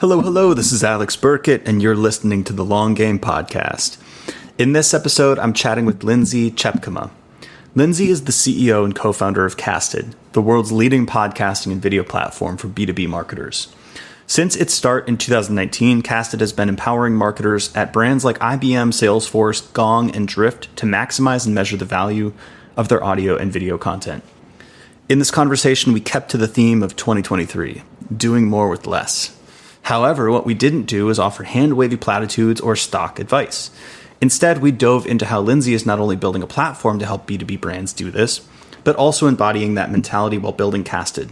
Hello, hello, this is Alex Burkett, and you're listening to the Long Game Podcast. In this episode, I'm chatting with Lindsay Tjepkema. Lindsay is the CEO and co-founder of Casted, the world's leading podcasting and video platform for B2B marketers. Since its start in 2019, Casted has been empowering marketers at brands like IBM, Salesforce, Gong, and Drift to maximize and measure the value of their audio and video content. In this conversation, we kept to the theme of 2023, doing more with less. However, what we didn't do is offer hand-wavy platitudes or stock advice. Instead, we dove into how Lindsay is not only building a platform to help B2B brands do this, but also embodying that mentality while building Casted.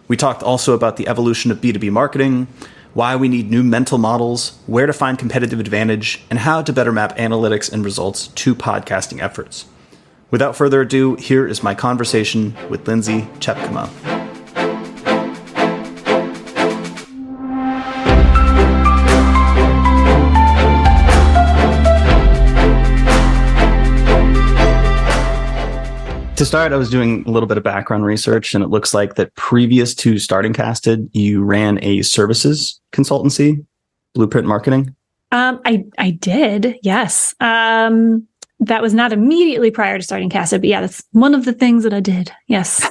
We talked also about the evolution of B2B marketing, why we need new mental models, where to find competitive advantage, and how to better map analytics and results to podcasting efforts. Without further ado, here is my conversation with Lindsay Tjepkema. To start, I was doing a little bit of background research, and it looks like that previous to starting Casted, you ran a services consultancy, Blueprint Marketing. I did, yes. That was not immediately prior to starting Casted, but yeah, that's one of the things that I did. Yes.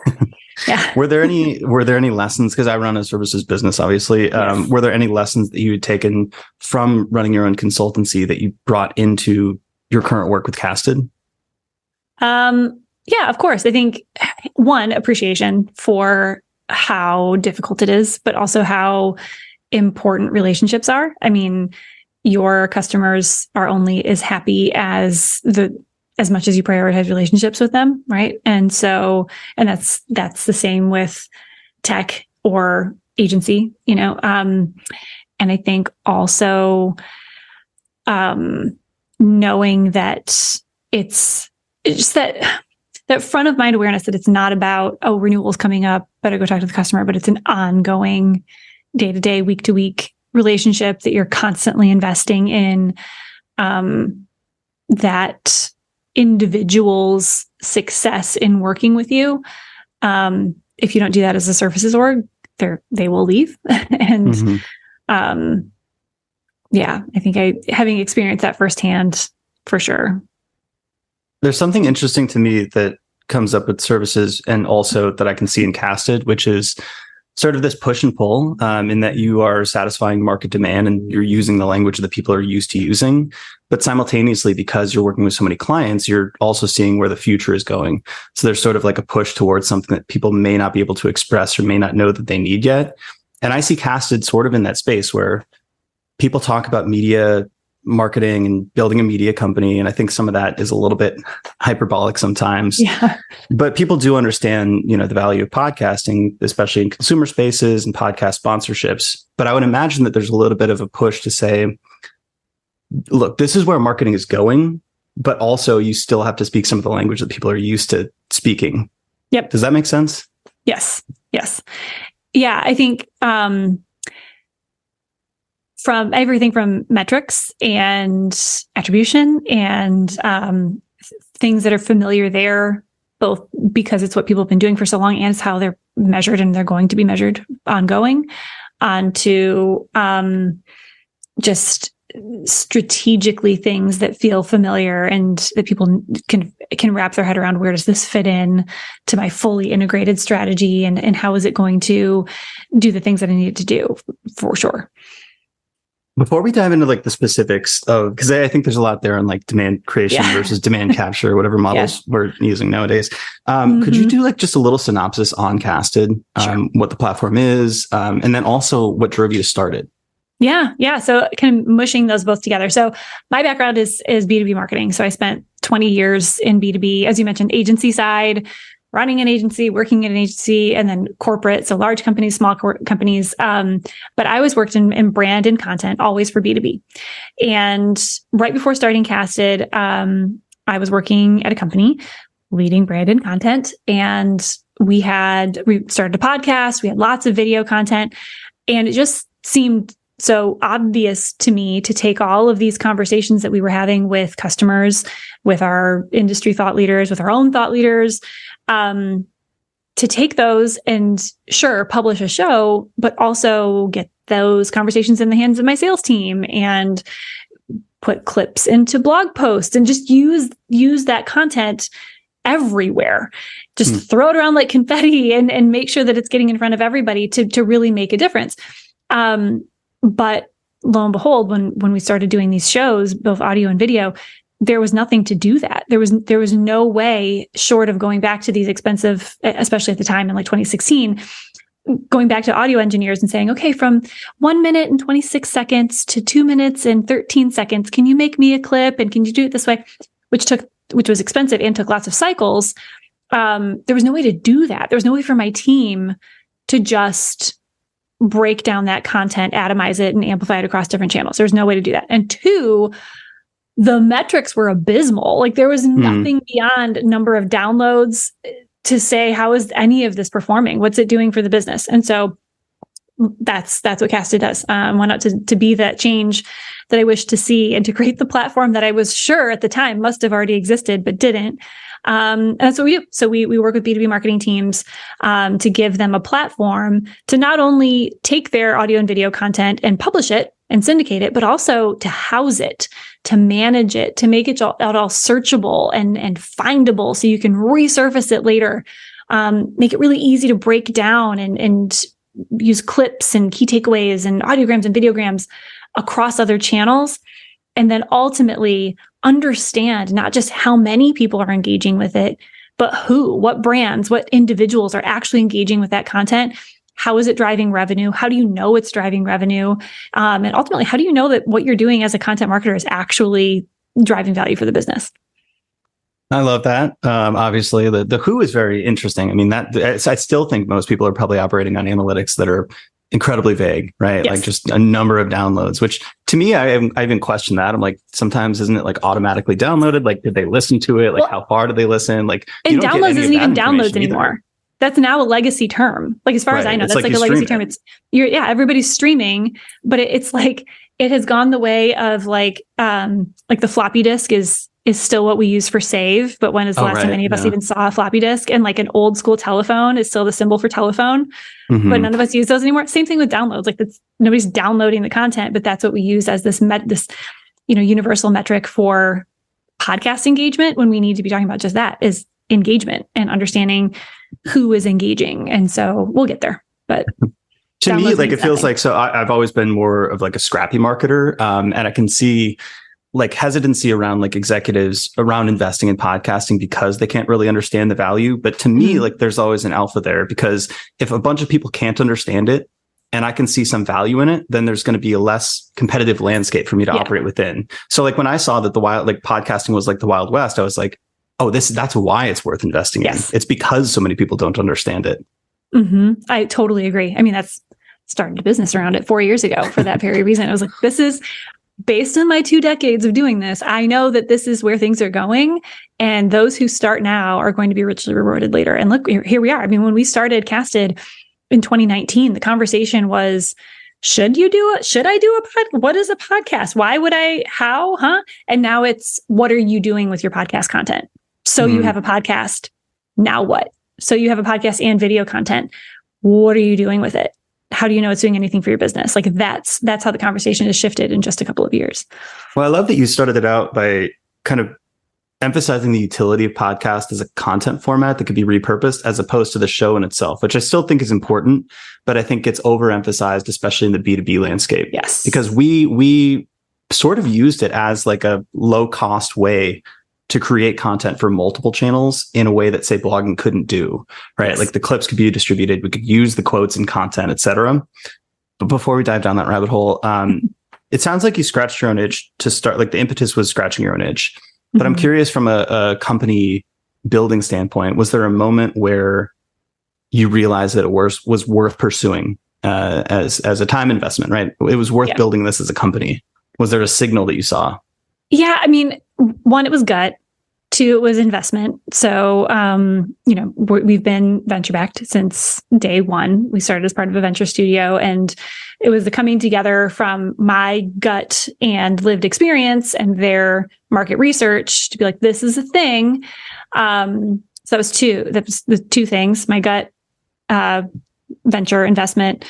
Yeah. Were there any lessons? Because I run a services business, obviously. Yes. Were there any lessons that you had taken from running your own consultancy that you brought into your current work with Casted? Yeah, of course. I think one, appreciation for how difficult it is, but also how important relationships are. I mean, your customers are only as happy as much as you prioritize relationships with them, right? And that's the same with tech or agency, and I think also knowing that it's just that front of mind awareness that it's not about, renewal's coming up, better go talk to the customer, but it's an ongoing day-to-day, week-to-week relationship that you're constantly investing in, that individual's success in working with you. If you don't do that as a services org, they will leave. And yeah, I think having experienced that firsthand, for sure. There's something interesting to me that comes up with services and also that I can see in Casted, which is sort of this push and pull, in that you are satisfying market demand and you're using the language that people are used to using. But simultaneously, because you're working with so many clients, you're also seeing where the future is going. So there's sort of like a push towards something that people may not be able to express or may not know that they need yet. And I see Casted sort of in that space where people talk about media marketing and building a media company. And I think some of that is a little bit hyperbolic sometimes. Yeah. But people do understand, the value of podcasting, especially in consumer spaces and podcast sponsorships. But I would imagine that there's a little bit of a push to say, look, this is where marketing is going, but also you still have to speak some of the language that people are used to speaking. Yep. Does that make sense? Yes. Yeah, I think, from everything from metrics and attribution and things that are familiar there, both because it's what people have been doing for so long and it's how they're measured and they're going to be measured ongoing, onto just strategically things that feel familiar and that people can wrap their head around. Where does this fit in to my fully integrated strategy, and how is it going to do the things that I need it to do, for sure. Before we dive into the specifics of, because I think there's a lot there on demand creation versus demand capture, whatever models we're using nowadays. Could you do just a little synopsis on Casted, Sure. What the platform is, and then also what drove you to start it? Yeah. So kind of mushing those both together. So my background is B2B marketing. So I spent 20 years in B2B, as you mentioned, agency side, running an agency, working in an agency, and then corporate. So large companies, small companies. But I always worked in brand and content, always for B2B. And right before starting Casted, I was working at a company leading brand and content. And we started a podcast. We had lots of video content. And it just seemed so obvious to me to take all of these conversations that we were having with customers, with our industry thought leaders, with our own thought leaders, to take those and sure, publish a show, but also get those conversations in the hands of my sales team and put clips into blog posts and just use that content everywhere. Just throw it around like confetti and make sure that it's getting in front of everybody to really make a difference. But lo and behold, when we started doing these shows, both audio and video, there was nothing to do that. There was no way short of going back to these expensive, especially at the time in like 2016, going back to audio engineers and saying, okay, from 1 minute and 26 seconds to 2 minutes and 13 seconds, can you make me a clip? And can you do it this way? Which was expensive and took lots of cycles. There was no way to do that. There was no way for my team to just break down that content, atomize it, and amplify it across different channels. There's no way to do that. And two, the metrics were abysmal. Like there was nothing beyond number of downloads to say, how is any of this performing? What's it doing for the business? And so that's what Casted does. I went out to be that change that I wish to see and to create the platform that I was sure at the time must have already existed, but didn't. And that's what we do. So we work with B2B marketing teams to give them a platform to not only take their audio and video content and publish it and syndicate it, but also to house it, to manage it, to make it all searchable and findable so you can resurface it later. Make it really easy to break down and use clips and key takeaways and audiograms and videograms across other channels. And then ultimately understand not just how many people are engaging with it, but who, what brands, what individuals are actually engaging with that content. How is it driving revenue? How do you know it's driving revenue? And ultimately, how do you know that what you're doing as a content marketer is actually driving value for the business? I love that. Obviously, the who is very interesting. I mean, I still think most people are probably operating on analytics that are incredibly vague, right? Yes. Like just a number of downloads, which to me, I even question that. I'm like, sometimes isn't it like automatically downloaded? Like, did they listen to it? Like, how far did they listen? Like, and downloads isn't even downloads anymore. That's now a legacy term. Like, as far as I know, that's like a legacy term. Everybody's streaming, but it's like, it has gone the way of like the floppy disk is still what we use for save. But when is the last time any of us even saw a floppy disk? And like an old school telephone is still the symbol for telephone, but none of us use those anymore. Same thing with downloads. Like nobody's downloading the content, but that's what we use as this universal metric for podcast engagement, when we need to be talking about just that, is engagement and understanding who is engaging. And so we'll get there. But to me, like it feels like, so I've always been more of like a scrappy marketer. And I can see like hesitancy around like executives around investing in podcasting because they can't really understand the value. But to me, like there's always an alpha there, because if a bunch of people can't understand it and I can see some value in it, then there's going to be a less competitive landscape for me to operate within. So like when I saw that podcasting was like the Wild West, I was like, oh, that's why it's worth investing in. It's because so many people don't understand it. I totally agree. I mean, that's started a business around it 4 years ago for that very reason. I was like, this is based on my 2 decades of doing this. I know that this is where things are going, and those who start now are going to be richly rewarded later. And look, here we are. I mean, when we started Casted in 2019, the conversation was, should I do a podcast? What is a podcast? Why would I, how, And now it's, what are you doing with your podcast content? So you have a podcast. Now what? So you have a podcast and video content. What are you doing with it? How do you know it's doing anything for your business? Like that's how the conversation has shifted in just a couple of years. Well, I love that you started it out by kind of emphasizing the utility of podcast as a content format that could be repurposed as opposed to the show in itself, which I still think is important, but I think it's overemphasized, especially in the B2B landscape. Yes. Because we sort of used it as like a low cost way to create content for multiple channels in a way that, say, blogging couldn't do, right? Yes. Like the clips could be distributed. We could use the quotes in content, et cetera. But before we dive down that rabbit hole, it sounds like you scratched your own itch to start, like the impetus was scratching your own itch. But I'm curious from a company building standpoint, was there a moment where you realized that it was worth pursuing as a time investment, right? It was worth building this as a company. Was there a signal that you saw? Yeah, I mean, 1, it was gut. 2, it was investment. So, we've been venture backed since day 1. We started as part of a venture studio, and it was the coming together from my gut and lived experience and their market research to be like, this is a thing. So that was two. That was the two things: my gut, venture investment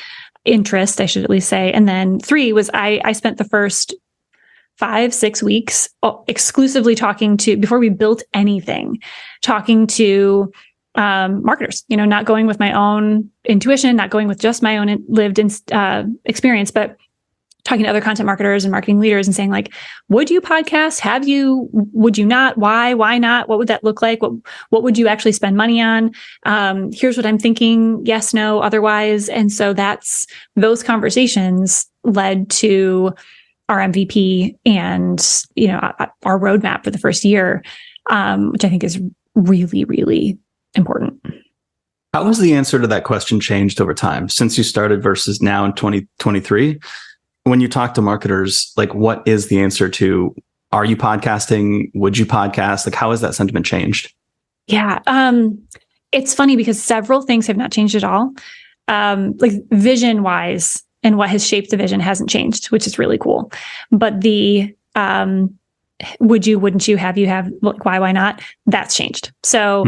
interest, I should at least say, and then 3 was I spent the first 5-6 weeks exclusively talking to, before we built anything, talking to marketers. Not going with my own intuition, not going with just my own lived experience, but talking to other content marketers and marketing leaders and saying, like, would you podcast? Would you not? Why not? What would that look like? What would you actually spend money on? Here's what I'm thinking. Yes, no, otherwise. And so those conversations led to our MVP and, our roadmap for the first year, which I think is really, really important. How has the answer to that question changed over time since you started versus now in 2023? When you talk to marketers, like, what is the answer to, are you podcasting? Would you podcast? Like, how has that sentiment changed? Yeah. It's funny because several things have not changed at all. Like vision wise, and what has shaped the vision hasn't changed, which is really cool. But the, would you, wouldn't you, have you, like, why not? That's changed. So,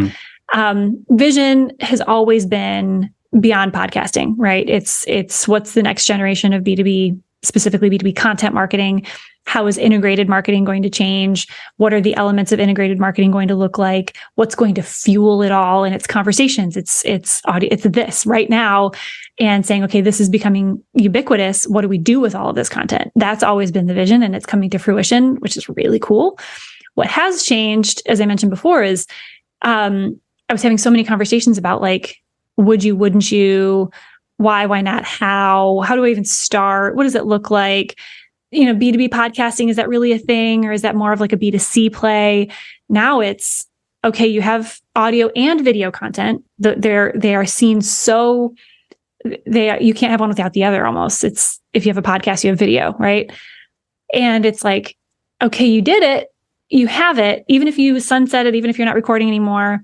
vision has always been beyond podcasting, right? It's what's the next generation of B2B, specifically B2B content marketing. How is integrated marketing going to change? What are the elements of integrated marketing going to look like? What's going to fuel it all? And it's conversations. It's audio. It's this right now, and saying, okay, this is becoming ubiquitous. What do we do with all of this content? That's always been the vision, and it's coming to fruition, which is really cool. What has changed, as I mentioned before, is I was having so many conversations about, like, would you, wouldn't you? Why not? How do I even start? What does it look like? B2B podcasting, is that really a thing? Or is that more of like a B2C play? Now it's, okay, you have audio and video content. They are seen so, you can't have one without the other almost. It's, if you have a podcast, you have video, right? And it's like, okay, you did it. You have it. Even if you sunset it, even if you're not recording anymore,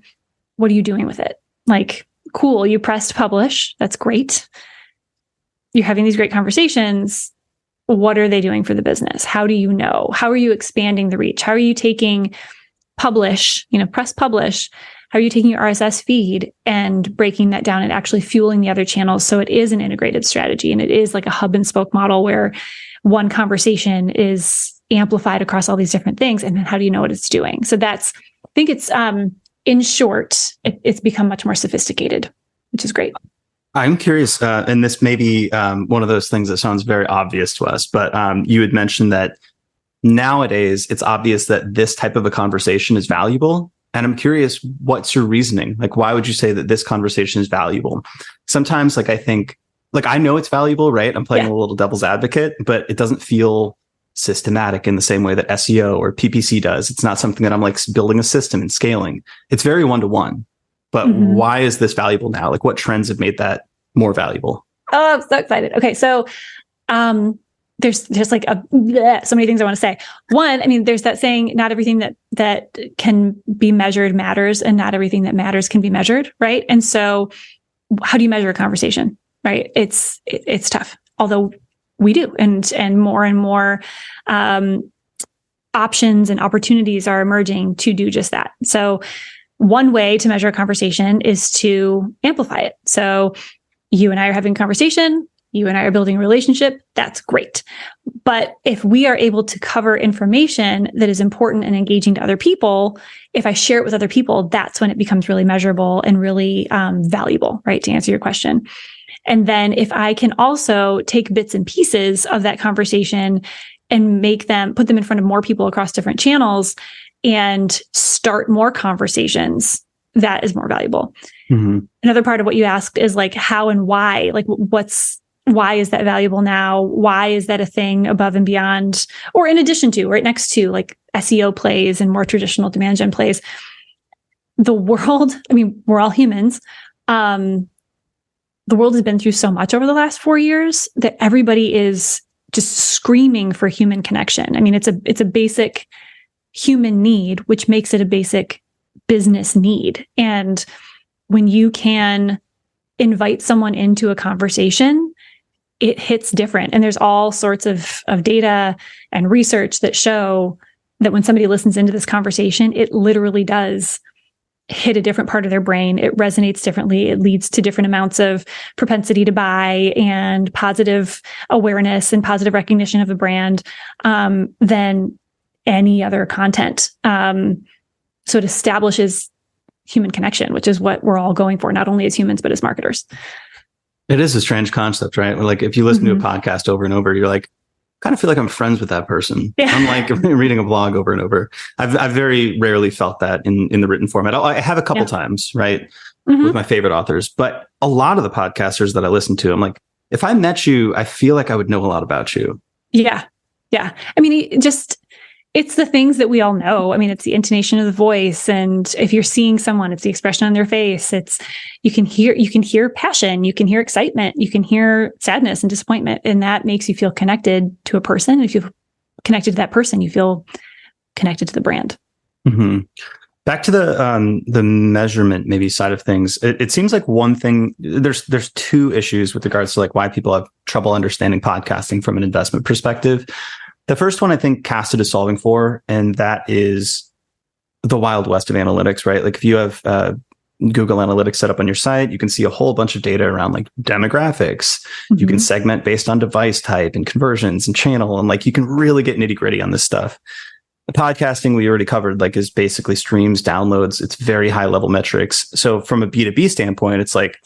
what are you doing with it? Like, cool, you pressed publish. That's great. You're having these great conversations. What are they doing for the business? How do you know? How are you expanding the reach? How are you taking publish, press publish? How are you taking your RSS feed and breaking that down and actually fueling the other channels? So it is an integrated strategy, and it is like a hub and spoke model where one conversation is amplified across all these different things. And then how do you know what it's doing? So I think it's, in short, it's become much more sophisticated, which is great. I'm curious, and this may be one of those things that sounds very obvious to us, but you had mentioned that nowadays it's obvious that this type of a conversation is valuable. And I'm curious, what's your reasoning? Like, why would you say that this conversation is valuable? Sometimes, like, I think, like, I know it's valuable, right? I'm playing a little devil's advocate, but it doesn't feel systematic in the same way that SEO or PPC does. It's not something that I'm like building a system and scaling. It's very one-to-one. But why is this valuable now? Like, what trends have made that more valuable? Oh, I'm so excited. Okay. So, there's like so many things I want to say. One, I mean, there's that saying, not everything that can be measured matters, and not everything that matters can be measured. Right. And so how do you measure a conversation? Right. It's tough, although we do. And more options and opportunities are emerging to do just that. So one way to measure a conversation is to amplify it. So you and I are having a conversation, you and I are building a relationship. That's great. But if we are able to cover information that is important and engaging to other people, if I share it with other people, that's when it becomes really measurable and really valuable, right? To answer your question. And then if I can also take bits and pieces of that conversation and put them in front of more people across different channels and start more conversations, that is more valuable. Another part of what you asked is like how and why, like why is that valuable now? Why is that a thing above and beyond, or in addition to, right next to, like SEO plays and more traditional demand gen plays? The world, I mean, we're all humans. The world has been through so much over the last 4 years that everybody is just screaming for human connection. I mean, it's a basic human need, which makes it a basic business need. And when you can invite someone into a conversation, it hits different. And there's all sorts of data and research that show that when somebody listens into this conversation, it literally does hit a different part of their brain. It resonates differently. It leads to different amounts of propensity to buy and positive awareness and positive recognition of a brand than any other content. So it establishes human connection, which is what we're all going for, not only as humans, but as marketers. It is a strange concept, right? Like if you listen to a podcast over and over, you're like, kind of feel like I'm friends with that person. Yeah. I'm like reading a blog over and over. I've very rarely felt that in the written format. I have a couple times, right, with my favorite authors, but a lot of the podcasters that I listen to, I'm like, if I met you, I feel like I would know a lot about you. Yeah. Yeah. I mean, it's the things that we all know. I mean, it's the intonation of the voice. And if you're seeing someone, it's the expression on their face. You can hear passion, you can hear excitement, you can hear sadness and disappointment. And that makes you feel connected to a person. If you feel connected to that person, you feel connected to the brand. Mm-hmm. Back to the measurement maybe side of things. It seems like one thing, there's two issues with regards to like why people have trouble understanding podcasting from an investment perspective. The first one I think Casted is solving for, and that is the Wild West of analytics, right? Like if you have Google Analytics set up on your site, you can see a whole bunch of data around like demographics. Mm-hmm. You can segment based on device type and conversions and channel. And like you can really get nitty gritty on this stuff. The podcasting we already covered, like is basically streams, downloads. It's very high level metrics. So from a B2B standpoint, it's like,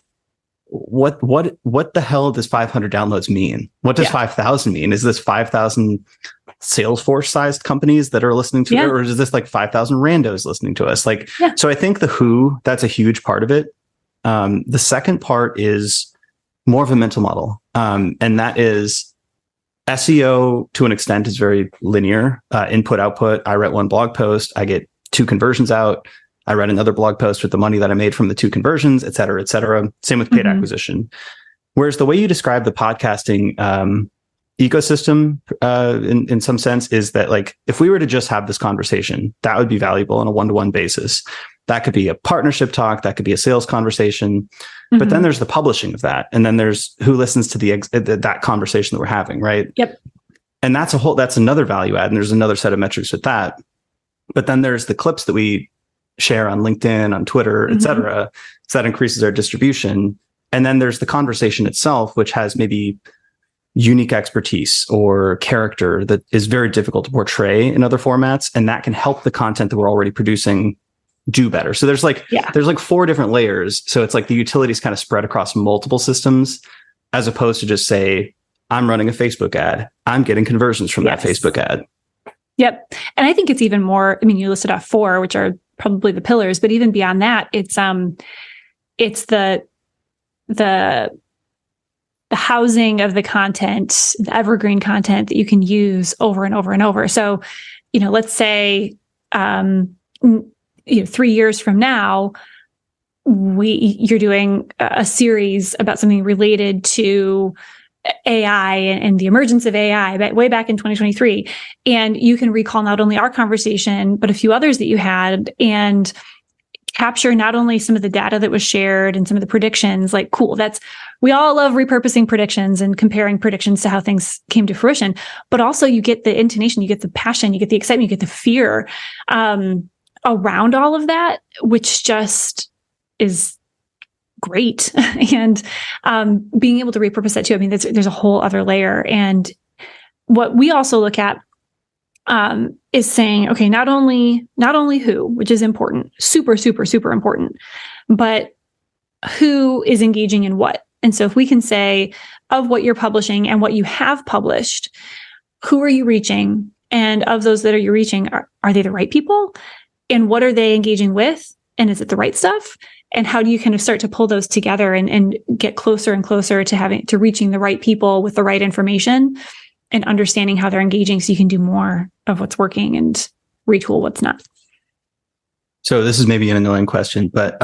what the hell does 500 downloads mean? What does 5,000 mean? Is this 5,000 Salesforce sized companies that are listening to it, or is this like 5,000 randos listening to us? Like, so I think the who, that's a huge part of it. The second part is more of a mental model. And that is SEO to an extent is very linear, input, output. I write one blog post, I get 2 conversions out. I read another blog post with the money that I made from the 2 conversions, et cetera, et cetera. Same with paid acquisition. Whereas the way you describe the podcasting ecosystem in some sense is that like, if we were to just have this conversation, that would be valuable on a one-to-one basis. That could be a partnership talk. That could be a sales conversation. But then there's the publishing of that. And then there's who listens to that conversation that we're having, right? Yep. And that's another value add. And there's another set of metrics with that. But then there's the clips that we share on LinkedIn, on Twitter, et cetera. So that increases our distribution. And then there's the conversation itself, which has maybe unique expertise or character that is very difficult to portray in other formats. And that can help the content that we're already producing do better. So there's like 4 different layers. So it's like the utilities kind of spread across multiple systems, as opposed to just say, I'm running a Facebook ad. I'm getting conversions from that Facebook ad. Yep. And I think it's even more, I mean, you listed off 4, which are probably the pillars, but even beyond that, it's the housing of the content, the evergreen content that you can use over and over and over. So, let's say, 3 years from now, you're doing a series about something related to AI and the emergence of AI way back in 2023. And you can recall not only our conversation, but a few others that you had and capture not only some of the data that was shared and some of the predictions, like, cool, we all love repurposing predictions and comparing predictions to how things came to fruition, but also you get the intonation, you get the passion, you get the excitement, you get the fear around all of that, which just is great. And being able to repurpose that too. I mean, there's a whole other layer. And what we also look at is saying, okay, not only who, which is important, super, super, super important, but who is engaging in what. And so if we can say of what you're publishing and what you have published, who are you reaching? And of those that you're reaching, are they the right people? And what are they engaging with? And is it the right stuff? And how do you kind of start to pull those together and get closer and closer to reaching the right people with the right information and understanding how they're engaging so you can do more of what's working and retool what's not. So this is maybe an annoying question, but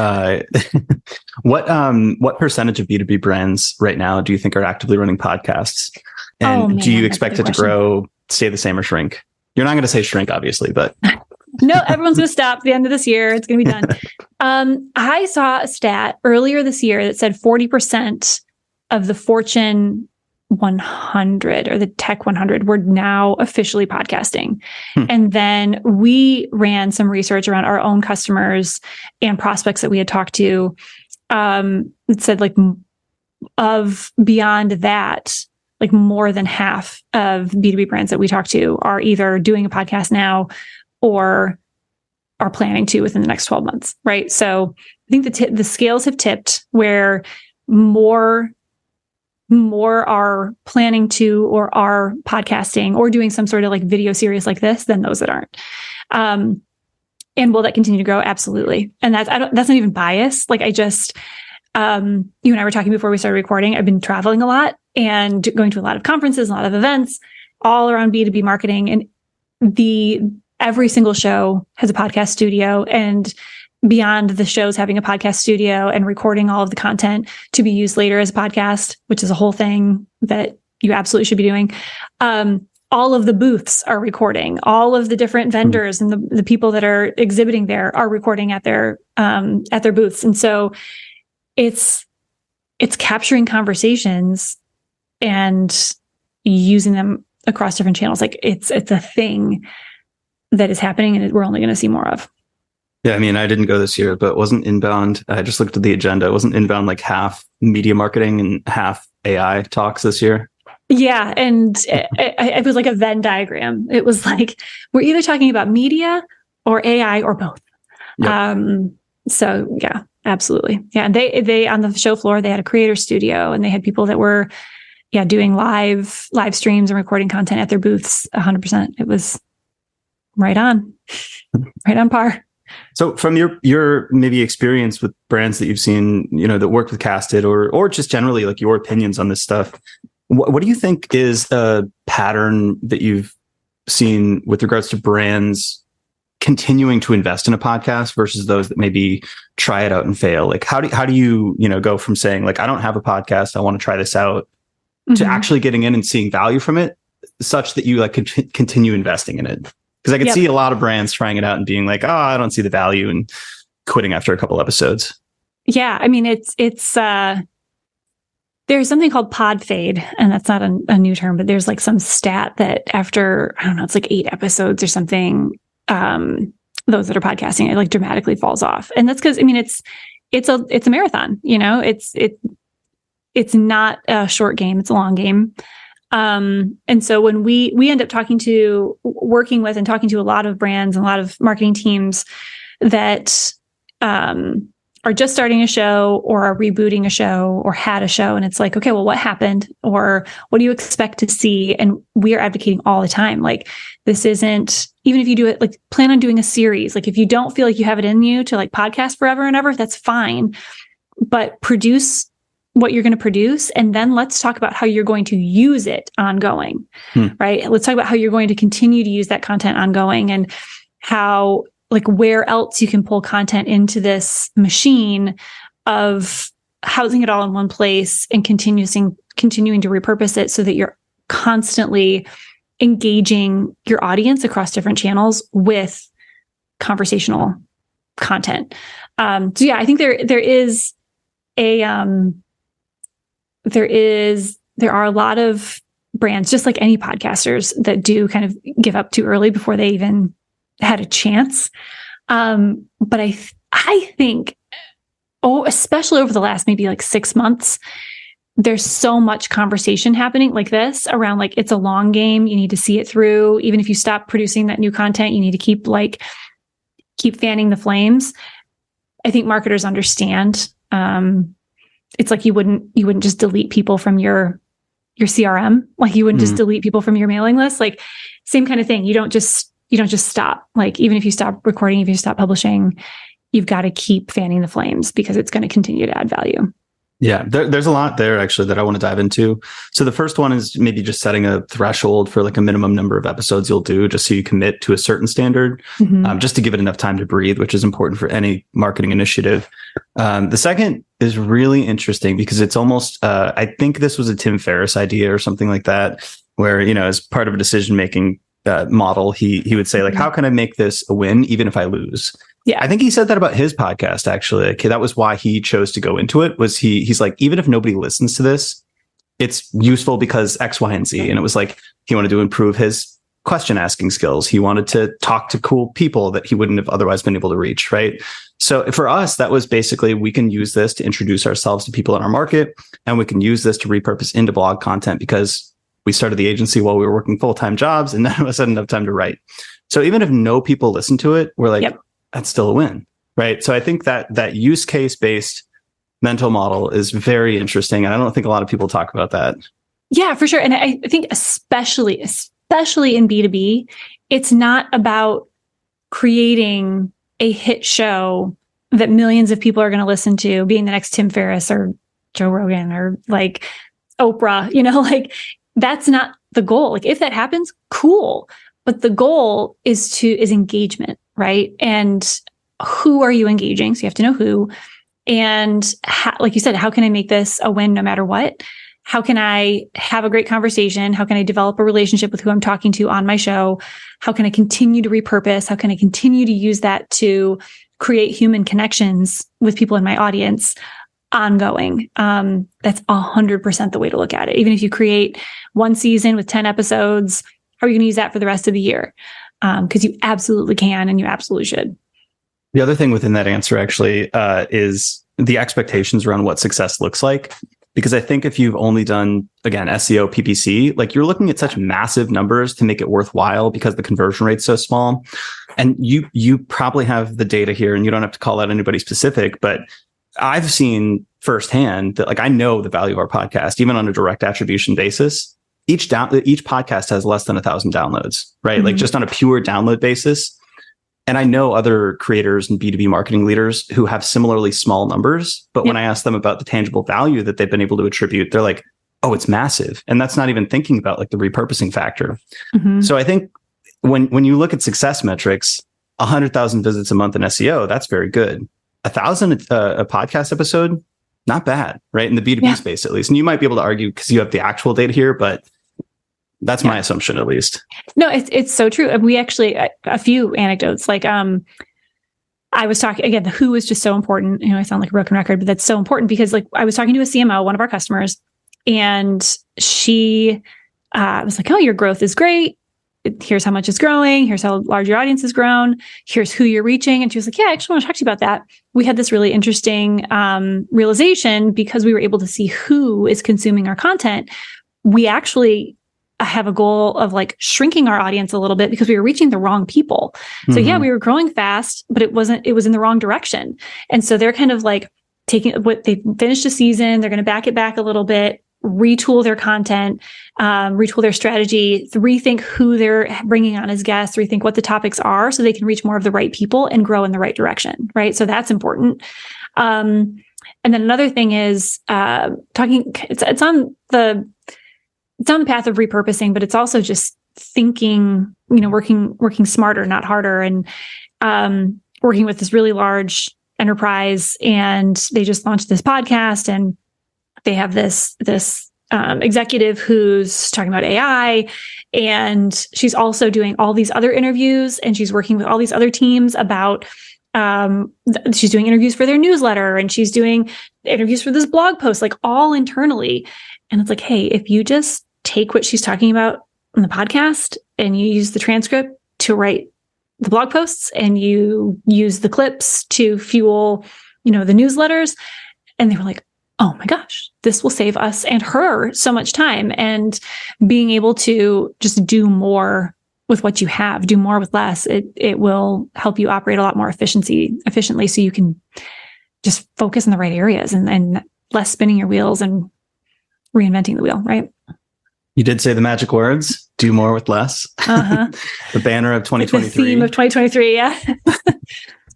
what percentage of B2B brands right now do you think are actively running podcasts? And do you expect it to grow, stay the same, or shrink? You're not going to say shrink, obviously, but... No, everyone's going to stop at the end of this year. It's going to be done. I saw a stat earlier this year that said 40% of the Fortune 100 or the Tech 100 were now officially podcasting. And then we ran some research around our own customers and prospects that we had talked to. It said like of beyond that, like more than half of B2B brands that we talk to are either doing a podcast now or are planning to within the next 12 months. Right. So I think the scales have tipped where more are planning to or are podcasting or doing some sort of like video series like this than those that aren't. And will that continue to grow? Absolutely. And that's not even bias. Like I just, you and I were talking before we started recording. I've been traveling a lot and going to a lot of conferences, a lot of events, all around B2B marketing. And every single show has a podcast studio, and beyond the shows having a podcast studio and recording all of the content to be used later as a podcast, which is a whole thing that you absolutely should be doing. All of the booths are recording. All of the different vendors and the people that are exhibiting there are recording at their booths. And so it's capturing conversations and using them across different channels. Like it's a thing that is happening, and we're only going to see more of. Yeah, I mean, I didn't go this year, but wasn't inbound. I just looked at the agenda. Wasn't inbound like half media marketing and half AI talks this year? Yeah. And it was like a Venn diagram. It was like, we're either talking about media or AI or both. Yep. So yeah, absolutely. Yeah. And they on the show floor, they had a creator studio, and they had people that were, doing live streams and recording content at their booths 100%. It was right on par. So from your maybe experience with brands that you've seen, that worked with Casted or just generally like your opinions on this stuff, what do you think is a pattern that you've seen with regards to brands continuing to invest in a podcast versus those that maybe try it out and fail? Like how do you go from saying like, I don't have a podcast, I want to try this out, to actually getting in and seeing value from it such that you like continue investing in it? Because I could see a lot of brands trying it out and being like, oh, I don't see the value, and quitting after a couple episodes. Yeah. I mean, it's there's something called pod fade, and that's not a new term, but there's like some stat that after, I don't know, it's like 8 episodes or something, those that are podcasting, it like dramatically falls off. And that's because, I mean, it's a marathon, it's not a short game, it's a long game. And so when we end up working with and talking to a lot of brands and a lot of marketing teams that are just starting a show or are rebooting a show or had a show, and it's like, okay, well, what happened, or what do you expect to see? And we are advocating all the time, like, this isn't, even if you do it, like, plan on doing a series. Like, if you don't feel like you have it in you to like podcast forever and ever, that's fine, but produce what you're going to produce. And then let's talk about how you're going to use it ongoing, right? Let's talk about how you're going to continue to use that content ongoing, and how, like, where else you can pull content into this machine of housing it all in one place and continuing to repurpose it so that you're constantly engaging your audience across different channels with conversational content. So yeah, I think there are a lot of brands, just like any podcasters, that do kind of give up too early before they even had a chance. But I think, especially over the last maybe like 6 months, there's so much conversation happening like this around, like, it's a long game. You need to see it through. Even if you stop producing that new content, you need to keep fanning the flames. I think marketers understand. It's like you wouldn't just delete people from your CRM. Like, you wouldn't just delete people from your mailing list. Like, same kind of thing. You don't just stop. Like, even if you stop recording, if you stop publishing, you've got to keep fanning the flames, because it's going to continue to add value. Yeah, there's a lot there actually that I want to dive into. So the first one is maybe just setting a threshold for like a minimum number of episodes you'll do, just so you commit to a certain standard, just to give it enough time to breathe, which is important for any marketing initiative. The second is really interesting because it's almost, I think this was a Tim Ferriss idea or something like that, where, as part of a decision-making model, he would say, like, how can I make this a win even if I lose? Yeah, I think he said that about his podcast, actually. Okay, that was why he chose to go into it, was he's like, even if nobody listens to this, it's useful because X, Y, and Z. And it was like, he wanted to improve his question asking skills. He wanted to talk to cool people that he wouldn't have otherwise been able to reach, right? So for us, that was basically, we can use this to introduce ourselves to people in our market, and we can use this to repurpose into blog content, because we started the agency while we were working full-time jobs and none of us had enough time to write. So even if no people listen to it, we're like, that's still a win, right? So I think that use case based mental model is very interesting. And I don't think a lot of people talk about that. Yeah, for sure. And I think especially in B2B, it's not about creating a hit show that millions of people are going to listen to, being the next Tim Ferriss or Joe Rogan or like Oprah, like that's not the goal. Like if that happens, cool. But the goal is engagement, right? And who are you engaging? So you have to know who. And like you said, how can I make this a win no matter what? How can I have a great conversation? How can I develop a relationship with who I'm talking to on my show? How can I continue to repurpose? How can I continue to use that to create human connections with people in my audience ongoing? That's 100% the way to look at it. Even if you create one season with 10 episodes, how are you going to use that for the rest of the year? Because you absolutely can, and you absolutely should. The other thing within that answer actually is the expectations around what success looks like. Because I think if you've only done, again, SEO, PPC, like you're looking at such massive numbers to make it worthwhile because the conversion rate's so small. And you probably have the data here, and you don't have to call out anybody specific, but I've seen firsthand that, like, I know the value of our podcast, even on a direct attribution basis. Each podcast has less than 1,000 downloads, right? Like just on a pure download basis. And I know other creators and B2B marketing leaders who have similarly small numbers, but when I ask them about the tangible value that they've been able to attribute, they're like, oh, it's massive. And that's not even thinking about like the repurposing factor. So I think when you look at success metrics, 100,000 visits a month in SEO, that's very good. 1,000 a podcast episode, not bad, right? In the B2B space, at least. And you might be able to argue because you have the actual data here, but that's my assumption, at least. No, it's so true. We actually, a few anecdotes, like I was talking, again, the who is just so important. I sound like a broken record, but that's so important because like I was talking to a CMO, one of our customers, and she was like, oh, your growth is great. Here's how much it's growing. Here's how large your audience has grown. Here's who you're reaching. And she was like, yeah, I actually want to talk to you about that. We had this really interesting realization because we were able to see who is consuming our content. We actually have a goal of like shrinking our audience a little bit because we were reaching the wrong people. So yeah, we were growing fast, but it was in the wrong direction. And so they're kind of like taking what they finished a season, they're going to back it back a little bit, retool their content, retool their strategy, rethink who they're bringing on as guests, rethink what the topics are so they can reach more of the right people and grow in the right direction. Right. So that's important. And then another thing is it's on the path of repurposing, but it's also just thinking, working smarter, not harder, and working with this really large enterprise. And they just launched this podcast, and they have this executive who's talking about AI, and she's also doing all these other interviews, and she's working with all these other teams about. She's doing interviews for their newsletter, and she's doing interviews for this blog post, like all internally. And it's like, hey, if you just take what she's talking about on the podcast and you use the transcript to write the blog posts, and you use the clips to fuel, the newsletters. And they were like, oh my gosh, this will save us and her so much time. And being able to just do more with what you have, do more with less, it will help you operate a lot more efficiently so you can just focus in the right areas and less spinning your wheels and reinventing the wheel, right? You did say the magic words, do more with less. The banner of 2023. The theme of 2023, yeah.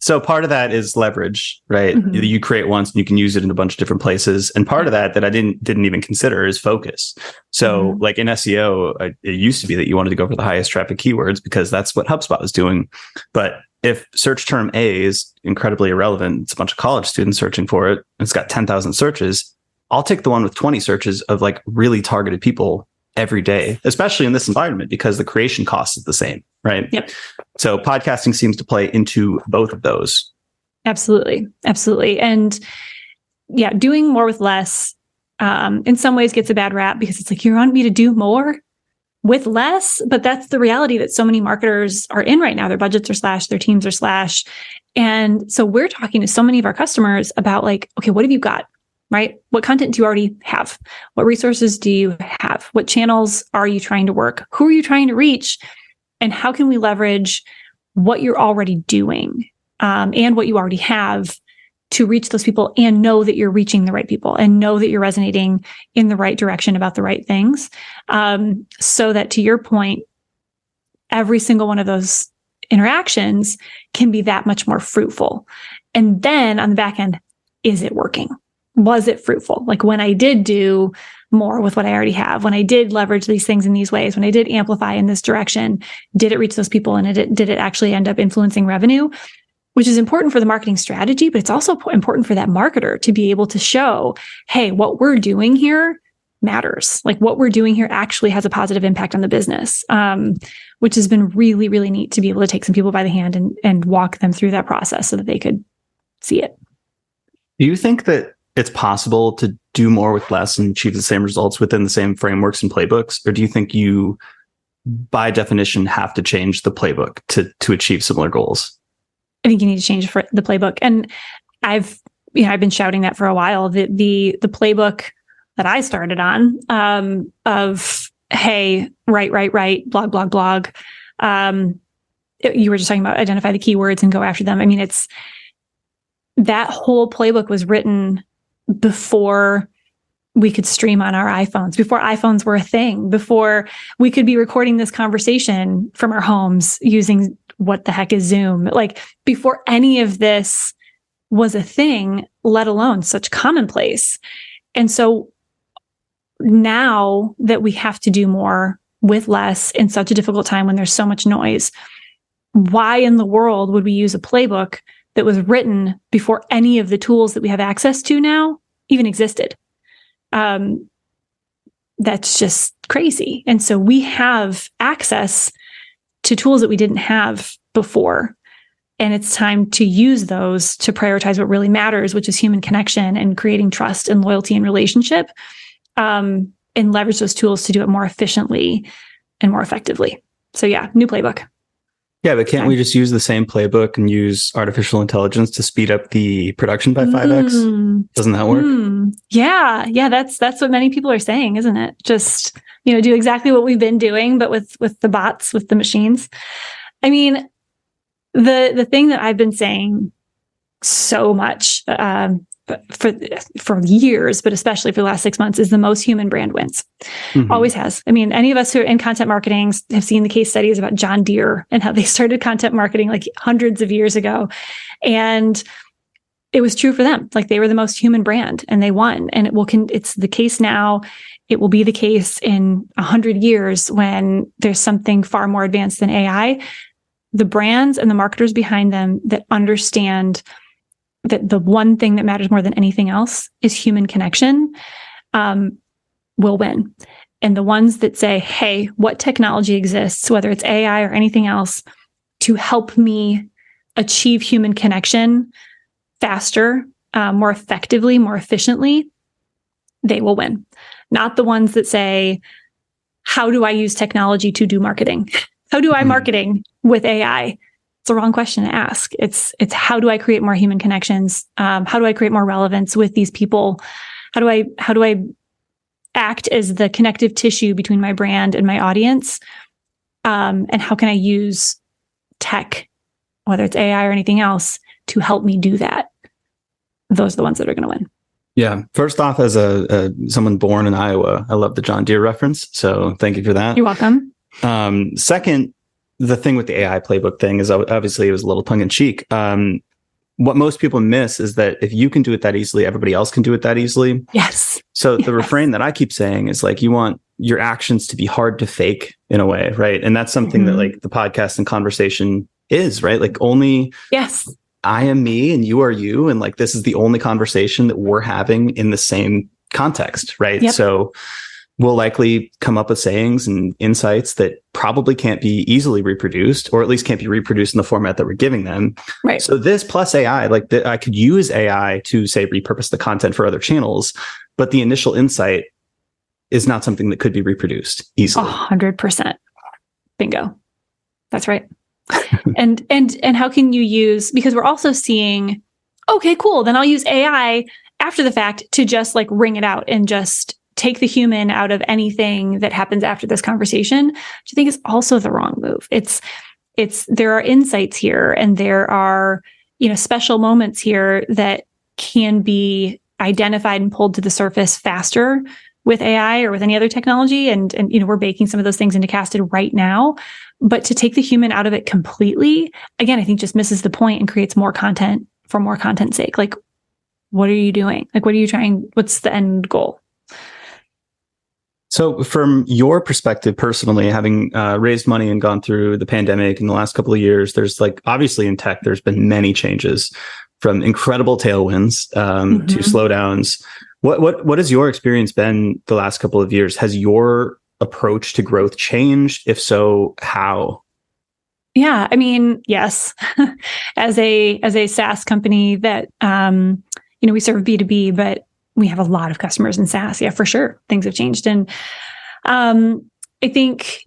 So part of that is leverage, right? You create once and you can use it in a bunch of different places. And part of that I didn't even consider is focus. So like in SEO, it used to be that you wanted to go for the highest traffic keywords because that's what HubSpot was doing. But if search term A is incredibly irrelevant, it's a bunch of college students searching for it, and it's got 10,000 searches, I'll take the one with 20 searches of like really targeted people every day, especially in this environment, because the creation cost is the same, right? Yep. So podcasting seems to play into both of those. Absolutely. And yeah, doing more with less. in some ways gets a bad rap because it's like, you want me to do more with less? But that's the reality that so many marketers are in right now. Their budgets are slashed, their teams are slashed. And so we're talking to so many of our customers about like, okay, what have you got? Right? What content do you already have? What resources do you have? What channels are you trying to work? Who are you trying to reach? And how can we leverage what you're already doing and what you already have to reach those people and know that you're reaching the right people and know that you're resonating in the right direction about the right things. So that, to your point, every single one of those interactions can be that much more fruitful. And then on the back end, is it working? Was it fruitful? Like when I did do more with what I already have, when I did leverage these things in these ways, when I did amplify in this direction, did it reach those people and did it actually end up influencing revenue? Which is important for the marketing strategy, but it's also important for that marketer to be able to show, hey, what we're doing here matters. Like what we're doing here actually has a positive impact on the business, which has been really, really neat to be able to take some people by the hand and walk them through that process so that they could see it. Do you think that it's possible to do more with less and achieve the same results within the same frameworks and playbooks? Or do you think you, by definition, have to change the playbook to achieve similar goals? I think you need to change the playbook. And I've been shouting that for a while. The playbook that I started on of, hey, write, blog. You were just talking about identify the keywords and go after them. I mean, it's that whole playbook was written before we could stream on our iPhones, before iPhones were a thing, before we could be recording this conversation from our homes using what the heck is Zoom? Like before any of this was a thing, let alone such commonplace. And so now that we have to do more with less in such a difficult time when there's so much noise, why in the world would we use a playbook that was written before any of the tools that we have access to now even existed? That's just crazy. And so we have access to tools that we didn't have before. And it's time to use those to prioritize what really matters, which is human connection and creating trust and loyalty and relationship, and leverage those tools to do it more efficiently and more effectively. So yeah, new playbook. Yeah, but can't we just use the same playbook and use artificial intelligence to speed up the production by 5x? Doesn't that work? Yeah. That's what many people are saying, isn't it? Just, do exactly what we've been doing, but with the bots, with the machines. I mean, the thing that I've been saying so much for years, but especially for the last 6 months, is the most human brand wins. Always has. I mean, any of us who are in content marketing have seen the case studies about John Deere and how they started content marketing like hundreds of years ago. And it was true for them. Like they were the most human brand and they won. And it's the case now. It will be the case in 100 years when there's something far more advanced than AI. The brands and the marketers behind them that understand that the one thing that matters more than anything else is human connection, will win. And the ones that say, hey, what technology exists, whether it's AI or anything else, to help me achieve human connection faster, more effectively, more efficiently, they will win. Not the ones that say, how do I use technology to do marketing? How do I marketing with AI? It's the wrong question to ask. It's how do I create more human connections? How do I create more relevance with these people? How do I act as the connective tissue between my brand and my audience? And how can I use tech, whether it's AI or anything else, to help me do that? Those are the ones that are going to win. Yeah. First off, as someone born in Iowa, I love the John Deere reference. So thank you for that. You're welcome. Second, the thing with the AI playbook thing is obviously it was a little tongue in cheek. What most people miss is that if you can do it that easily, everybody else can do it that easily. Yes. So the refrain that I keep saying is like, you want your actions to be hard to fake in a way, right? And that's something that like the podcast and conversation is, right? Like only I am me and you are you. And like, this is the only conversation that we're having in the same context, right? Yep. So we'll likely come up with sayings and insights that probably can't be easily reproduced, or at least can't be reproduced in the format that we're giving them. Right. So this plus AI, like I could use AI to say repurpose the content for other channels, but the initial insight is not something that could be reproduced easily. 100%. Bingo. That's right. and how can you use, because we're also seeing, okay, cool, then I'll use AI after the fact to just like wring it out and just take the human out of anything that happens after this conversation, which I think is also the wrong move. There are insights here, and there are, special moments here that can be identified and pulled to the surface faster with AI or with any other technology. And we're baking some of those things into Casted right now. But to take the human out of it completely, again, I think just misses the point and creates more content for more content's sake. Like, what are you doing? Like, what are you trying? What's the end goal? So from your perspective, personally, having raised money and gone through the pandemic in the last couple of years, there's like, obviously in tech, there's been many changes, from incredible tailwinds to slowdowns. What has your experience been the last couple of years? Has your approach to growth changed? If so, how? Yeah, I mean, yes. as a SaaS company that we serve B2B, but we have a lot of customers in SaaS. Yeah, for sure, things have changed, and I think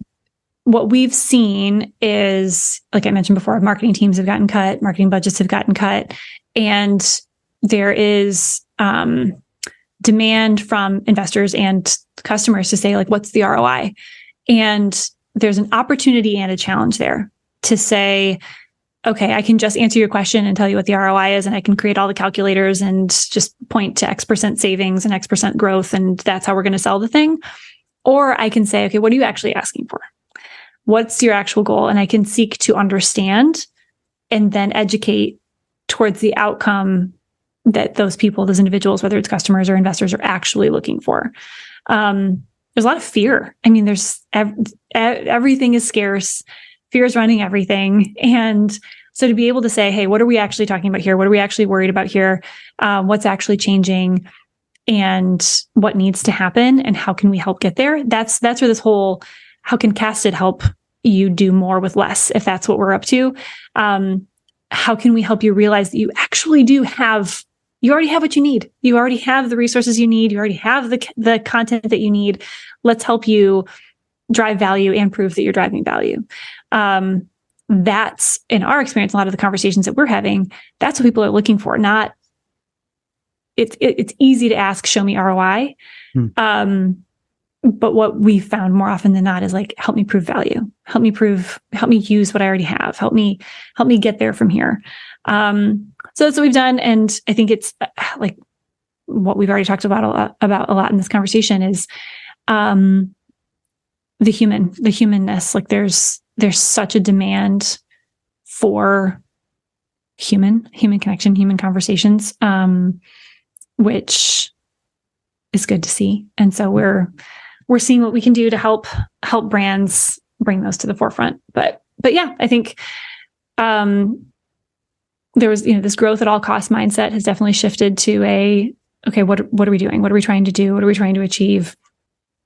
what we've seen is, like I mentioned before, marketing teams have gotten cut, marketing budgets have gotten cut, and there is demand from investors and customers to say, like, what's the ROI? And there's an opportunity and a challenge there to say, okay, I can just answer your question and tell you what the ROI is, and I can create all the calculators and just point to X% savings and X% growth, and that's how we're going to sell the thing. Or I can say, okay, what are you actually asking for? What's your actual goal? And I can seek to understand and then educate towards the outcome that those people, those individuals, whether it's customers or investors, are actually looking for. There's a lot of fear. I mean, there's everything is scarce. Fear is running everything. And so to be able to say, hey, what are we actually talking about here? What are we actually worried about here? What's actually changing, and what needs to happen, and how can we help get there? That's where this whole, how can Casted help you do more with less, if that's what we're up to? How can we help you realize that you actually you already have what you need. You already have the resources you need. You already have the content that you need. Let's help you drive value and prove that you're driving value. That's, in our experience, a lot of the conversations that we're having, that's what people are looking for. Not, it's easy to ask, show me ROI. But what we found more often than not is like, help me prove value. Help me use what I already have. Help me get there from here. So that's what we've done. And I think it's like what we've already talked about a lot in this conversation is, the humanness. Like there's such a demand for human connection, human conversations, which is good to see. And so we're seeing what we can do to help brands bring those to the forefront. But yeah, I think there was, this growth at all cost mindset has definitely shifted to okay, what are we doing? What are we trying to do? What are we trying to achieve?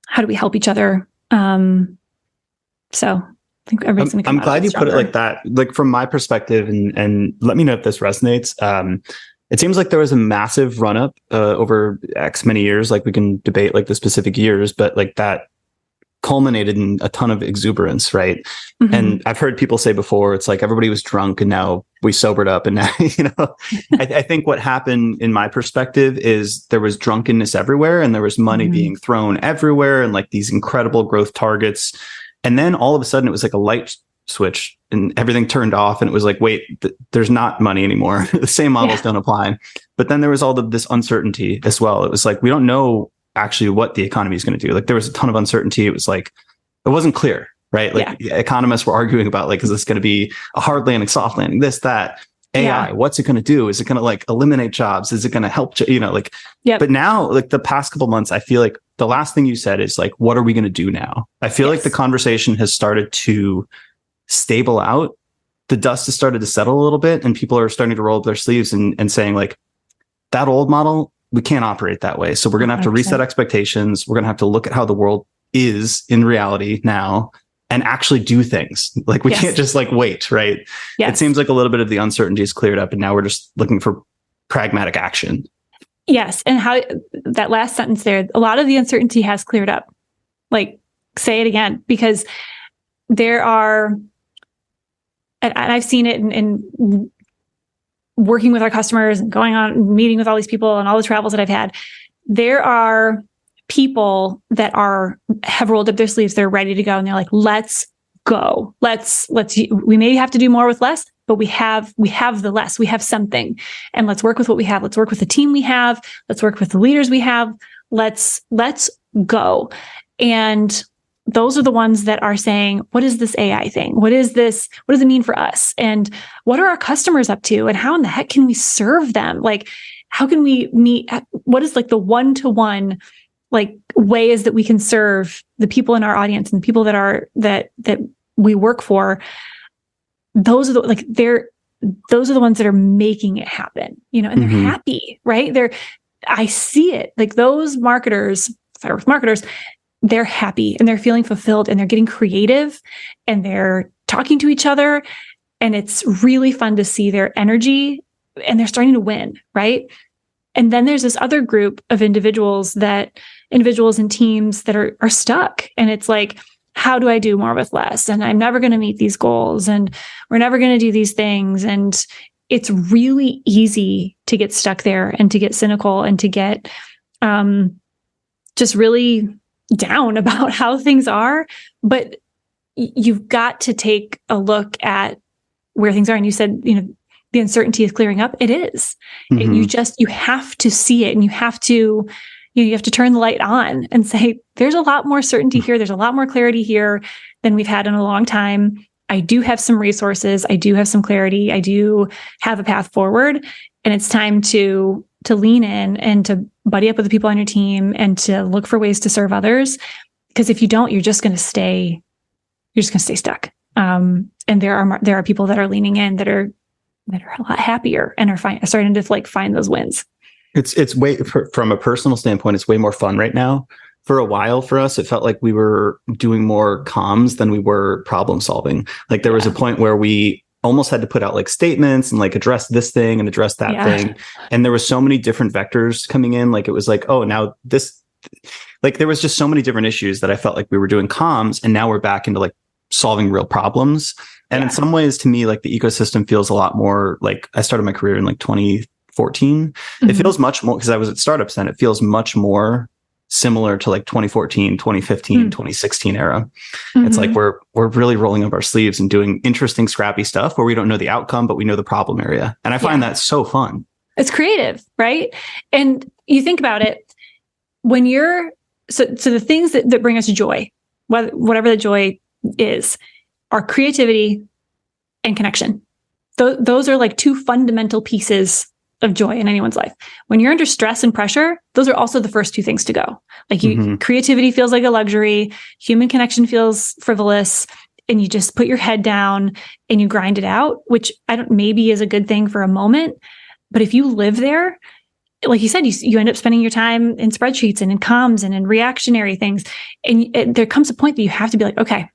How do we help each other? So I think everybody's going to come I'm glad you put it like that. Like from my perspective, and let me know if this resonates. It seems like there was a massive run up over X many years. Like we can debate like the specific years, but like that culminated in a ton of exuberance, right? Mm-hmm. And I've heard people say before, it's like everybody was drunk and now we sobered up. And now, I think what happened in my perspective is there was drunkenness everywhere, and there was money being thrown everywhere, and like these incredible growth targets. And then all of a sudden it was like a light switch and everything turned off, and it was like, wait, there's not money anymore. The same models don't apply. But then there was all of this uncertainty as well. It was like, we don't know actually what the economy is going to do. Like there was a ton of uncertainty. It was like, it wasn't clear, right? Like economists were arguing about like, is this going to be a hard landing, soft landing, this, that, AI, what's it going to do? Is it going to like eliminate jobs? Is it going to help, but now like the past couple months, I feel like the last thing you said is like, what are we going to do now? I feel like the conversation has started to stable out. The dust has started to settle a little bit, and people are starting to roll up their sleeves and saying like, that old model, we can't operate that way. So we're going to have to reset expectations. We're going to have to look at how the world is in reality now and actually do things. Like we can't just like wait, right? It seems like a little bit of the uncertainty is cleared up, and now we're just looking for pragmatic action. Yes. And how that last sentence there, a lot of the uncertainty has cleared up. Like, say it again, because there are, and I've seen it in working with our customers and going on and meeting with all these people and all the travels that I've had. There are people that have rolled up their sleeves. They're ready to go. And they're like, let's go. We may have to do more with less, but we have the less. We have something, and let's work with what we have. Let's work with the team we have. Let's work with the leaders we have. Let's go. And those are the ones that are saying, what is this AI thing? What is this? What does it mean for us? And what are our customers up to? And how in the heck can we serve them? Like, how can we meet? What is like the one-to-one like ways that we can serve the people in our audience and the people that we work for? Those are those are the ones that are making it happen, and they're happy, right? I see it. Like those marketers, if I work with marketers, they're happy and they're feeling fulfilled and they're getting creative and they're talking to each other. And it's really fun to see their energy, and they're starting to win, right? And then there's this other group of individuals and teams that are stuck. And it's like, how do I do more with less? And I'm never going to meet these goals, and we're never going to do these things. And it's really easy to get stuck there and to get cynical and to get just really down about how things are. But you've got to take a look at where things are. And you said, the uncertainty is clearing up. It is. You have to see it, and you have to turn the light on and say, there's a lot more certainty here. There's a lot more clarity here than we've had in a long time. I do have some resources. I do have some clarity. I do have a path forward, and it's time to lean in and to buddy up with the people on your team and to look for ways to serve others. Because if you don't, you're just going to stay stuck. And there are people that are leaning in that are a lot happier and are starting to find those wins. It's from a personal standpoint, it's way more fun right now. For a while for us, it felt like we were doing more comms than we were problem solving. Like there was a point where we almost had to put out like statements and like address this thing and address that thing. And there was so many different vectors coming in. Like it was like, oh, now this, like there was just so many different issues that I felt like we were doing comms, and now we're back into like solving real problems. And in some ways, to me, like the ecosystem feels a lot more like I started my career in like 2014. It feels much more, because I was at startups then, it feels much more similar to like 2014, 2015, 2016 era. It's like we're really rolling up our sleeves and doing interesting, scrappy stuff where we don't know the outcome, but we know the problem area. And I find that so fun. It's creative, right? And you think about it, when so the things that bring us joy, whatever the joy is, are creativity and connection. Those are like two fundamental pieces of joy in anyone's life. When you're under stress and pressure, those are also the first two things to go. Like creativity feels like a luxury, human connection feels frivolous, and you just put your head down and you grind it out, which maybe is a good thing for a moment. But if you live there, like you said, you end up spending your time in spreadsheets and in comms and in reactionary things. And there comes a point that you have to be like, okay,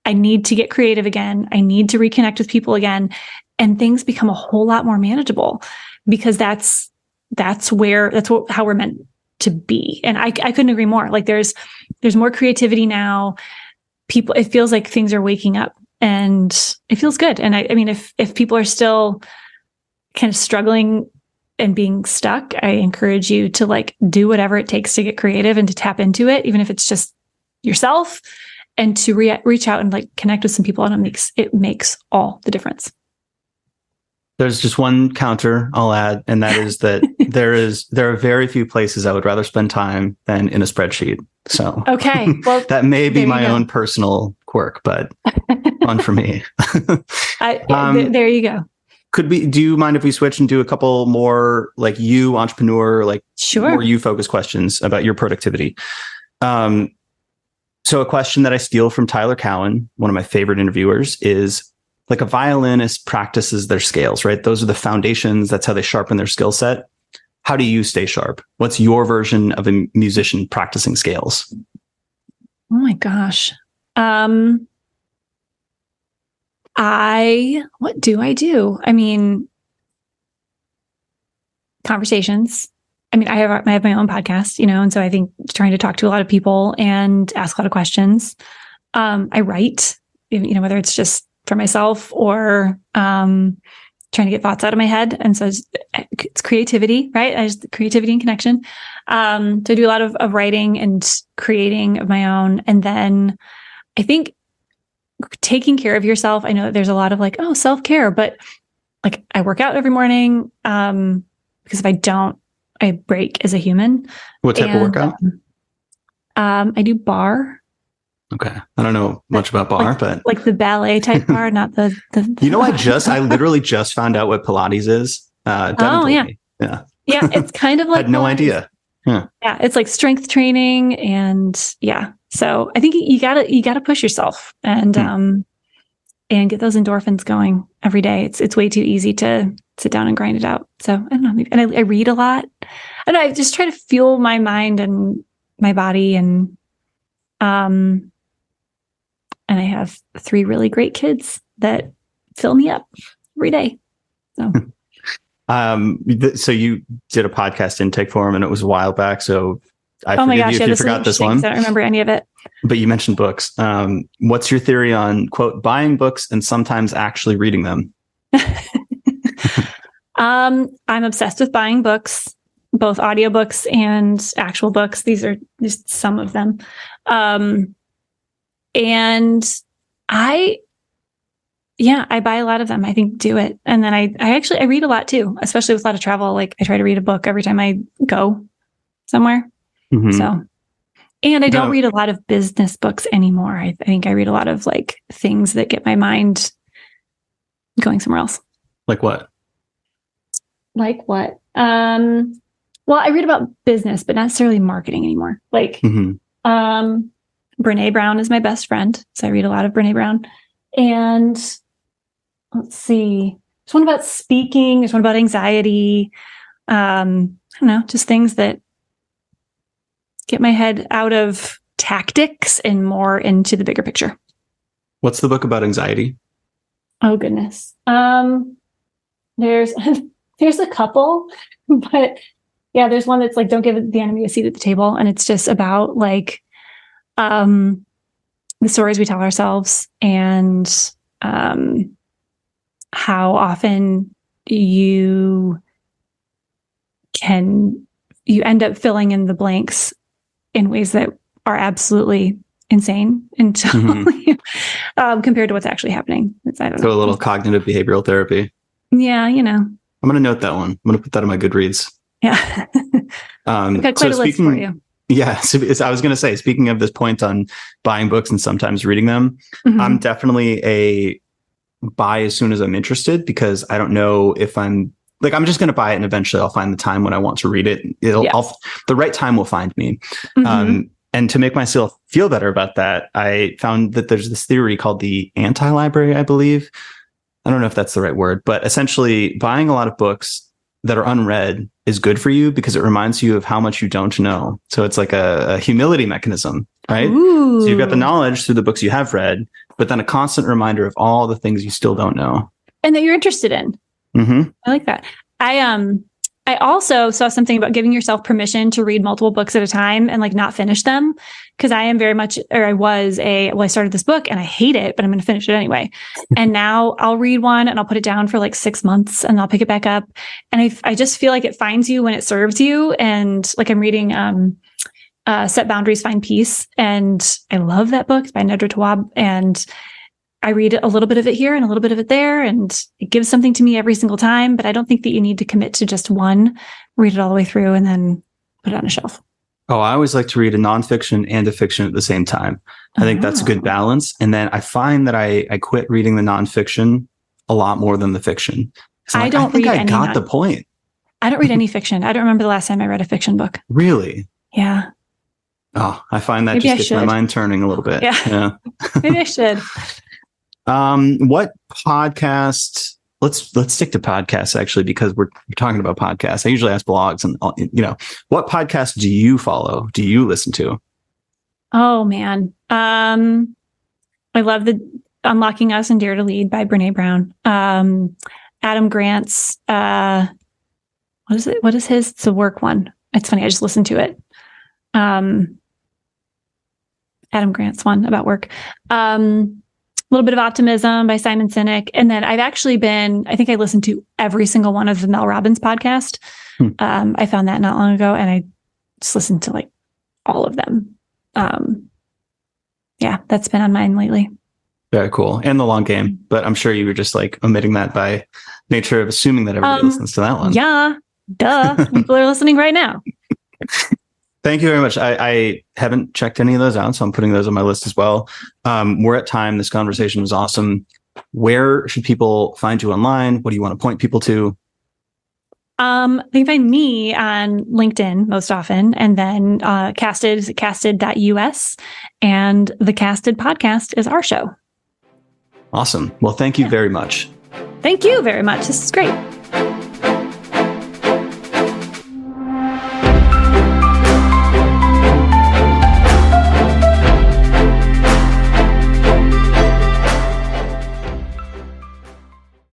I need to get creative again. I need to reconnect with people again. And things become a whole lot more manageable, because that's how we're meant to be. And I couldn't agree more. Like there's more creativity now. It feels like things are waking up, and it feels good. And I mean, if people are still kind of struggling and being stuck, I encourage you to like do whatever it takes to get creative and to tap into it, even if it's just yourself, and to reach out and like connect with some people. And it makes all the difference. There's just one counter I'll add, and that is that there are very few places I would rather spend time than in a spreadsheet. So okay, well, that may be my own personal quirk, but fun for me. There you go. Do you mind if we switch and do a couple more like you entrepreneur, like more you focused questions about your productivity? So a question that I steal from Tyler Cowen, one of my favorite interviewers, is like a violinist practices their scales, right? Those are the foundations. That's how they sharpen their skill set. How do you stay sharp? What's your version of a musician practicing scales? Oh my gosh. What do I do? I mean, conversations, I mean, I have my own podcast, and so I think trying to talk to a lot of people and ask a lot of questions. I write, whether it's just for myself or trying to get thoughts out of my head. And so it's creativity, right? Creativity and connection. So I do a lot of writing and creating of my own. And then I think taking care of yourself. I know that there's a lot of like, oh, self-care, but like I work out every morning because if I don't, I break as a human. What type of workout? I do bar. Okay. I don't know much about bar, but like the ballet type bar, not the I literally just found out what Pilates is. Devin told me. Yeah. Yeah. It's kind of like, I had no Pilates. idea. Yeah. Yeah. It's like strength training. And yeah. So I think you gotta push yourself and get those endorphins going every day. It's way too easy to sit down and grind it out. So I don't know. And I read a lot. And I just try to fuel my mind and my body and I have 3 really great kids that fill me up every day. So, so you did a podcast intake for him, and it was a while back. So I oh my gosh, if you forgot this one. I don't remember any of it. But you mentioned books. What's your theory on, quote, buying books and sometimes actually reading them? I'm obsessed with buying books, both audiobooks and actual books. These are just some of them. And I buy a lot of them. I think do it. And then I read a lot too, especially with a lot of travel. Like I try to read a book every time I go somewhere. Mm-hmm. So, and I don't read a lot of business books anymore. I think I read a lot of like things that get my mind going somewhere else. Like what? Well, I read about business, but not necessarily marketing anymore. Like, Brene Brown is my best friend. So I read a lot of Brene Brown. And let's see, there's one about speaking. There's one about anxiety. I don't know, just things that get my head out of tactics and more into the bigger picture. What's the book about anxiety? Oh, goodness. There's a couple, but yeah, there's one that's like, don't give the enemy a seat at the table. And it's just about like, the stories we tell ourselves and, how often you end up filling in the blanks in ways that are absolutely insane until compared to what's actually happening. I don't know. So a little cognitive behavioral therapy. Yeah, I'm going to note that one. I'm going to put that on my Goodreads. Yeah. I've got quite a list for you. Yeah. So I was going to say, speaking of this point on buying books and sometimes reading them, I'm definitely a buy as soon as I'm interested, because I don't know if I'm just going to buy it and eventually I'll find the time when I want to read it. The right time will find me. And to make myself feel better about that, I found that there's this theory called the anti-library, I believe. I don't know if that's the right word, but essentially buying a lot of books that are unread is good for you because it reminds you of how much you don't know. So it's like a humility mechanism, right? Ooh. So you've got the knowledge through the books you have read, but then a constant reminder of all the things you still don't know. And that you're interested in. I like that. I also saw something about giving yourself permission to read multiple books at a time and like not finish them. Cause I am very much, or I started this book and I hate it, but I'm going to finish it anyway. And now I'll read one and I'll put it down for like 6 months and I'll pick it back up. And I just feel like it finds you when it serves you. And like I'm reading, Set Boundaries, Find Peace. And I love that book. It's by Nedra Tawwab. And I read a little bit of it here and a little bit of it there, and it gives something to me every single time. But I don't think that you need to commit to just one, read it all the way through and then put it on a shelf. Oh, I always like to read a nonfiction and a fiction at the same time. I think that's a good balance. And then I find that I quit reading the nonfiction a lot more than the fiction. I got the point. I don't read any fiction. I don't remember the last time I read a fiction book. Really? Yeah. Oh, I find that just gets my mind turning a little bit. Yeah. Maybe I should. What podcast? Let's stick to podcasts actually, because we're talking about podcasts. I usually ask blogs and what podcast do you follow? Do you listen to? Oh man. I love the Unlocking Us and Dare to Lead by Brene Brown. Adam Grant's, what is it? What is his? It's a work one. It's funny. I just listened to it. Adam Grant's one about work. A little bit of Optimism by Simon Sinek. And then I think I listened to every single one of the Mel Robbins podcast. I found that not long ago, and I just listened to like all of them. Yeah, that's been on mine lately. Very cool. And The Long Game. But I'm sure you were just like omitting that by nature of assuming that everybody listens to that one. Yeah, duh. People are listening right now. Thank you very much. I haven't checked any of those out, so I'm putting those on my list as well. We're at time. This conversation was awesome. Where should people find you online? What do you want to point people to? They find me on LinkedIn most often, and then Casted is casted.us, and the Casted podcast is our show. Awesome. Well, thank you very much. Thank you very much. This is great.